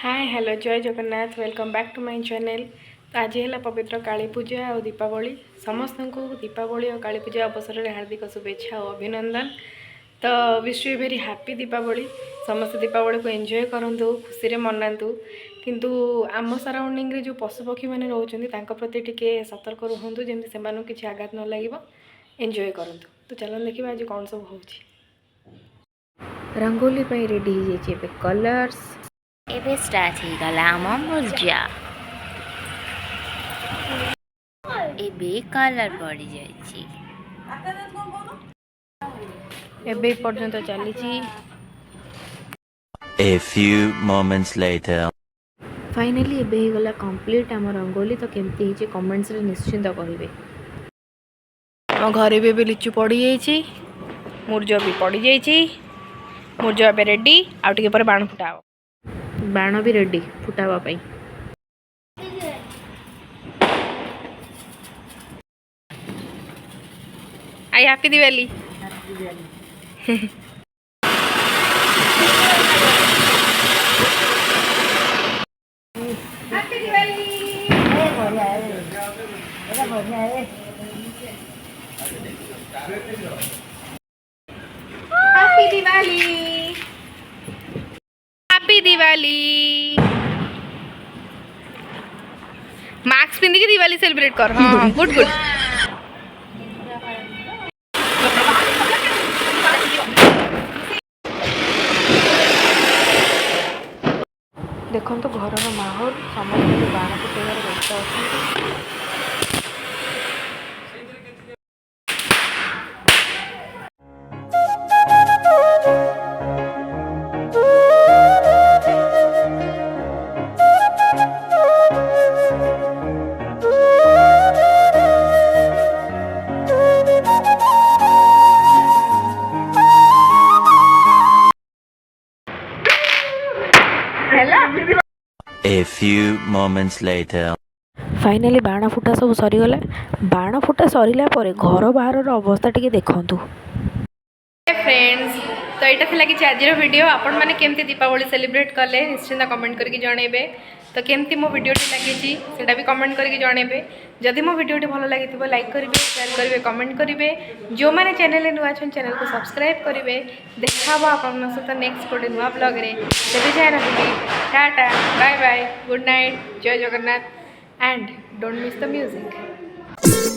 Hi hello Jai Jagannath welcome back to my channel. तो आज है पवित्र काली पूजा और दीपावली। समस्त को दीपावली और काली पूजा अवसर में हार्दिक शुभेच्छा और अभिनंदन। तो wish you very happy Deepawali. समस्त दीपावली को एंजॉय करूँ, खुशी रे मनातु। किंतु आम सराउंडिंग रे जो पशुपक्षी मैंने रोचते प्रति टिके सतर्क रुहतु जमी से किसी आघात न लगे। एंजॉय करूँ। तो चलो देखिए आज कौन सब हो रंगोली रेडी हो कलर्स एबे स्टार्ट हो गला आम पूजा एबे कलर पड़ी जाई एबे पर्यंत चली। A few moments later. Finally एबे ही गला कंप्लीट आम रंगोली। तो केमती ही कमेंट्स रे निश्चिंत करेंगे। आम घरे भी लिचु पड़ी जाइए, मुर्ज भी पड़ी जाइए। मुर्ज ए रेडी आउे पर बाण फुटा बाण भी रेडी फुटावाई। आई happy Diwali. Happy Diwali. Happy Diwali. Happy Diwali. Mask पिंधि के दिवाली सेलिब्रेट कर। हाँ गुड गुड। देखो तो घर माहौल समस्त बाण फुटेबार व्यस्त अच्छा। A few moments later. Finally बाण फुटा सब सरीगला। बाण फुटा सरला घर बाहर अवस्था टी देखु फ्रेंड्स। तो यहाँ थी कि आज वीडियो आपण मैंने केमती दीपावली सेलिब्रेट कले निश्चिंत कमेंट करके जनइबे। तो केमती मो वीडियोटी लगी सेटा भी कमेंट करके जनइबे। जदि मो वीडियोटी भल लगी लाइक करेंगे, शेयर करेंगे, कमेंट करेंगे। जो मैंने चैनल नुआ चैनल को सब्सक्राइब करेंगे। देखा आप सहित नेक्स्ट गोटे नुआ ब्लॉग रे तेज जाए रखी। Tata bye bye good night जय Jagannath and don't miss the music.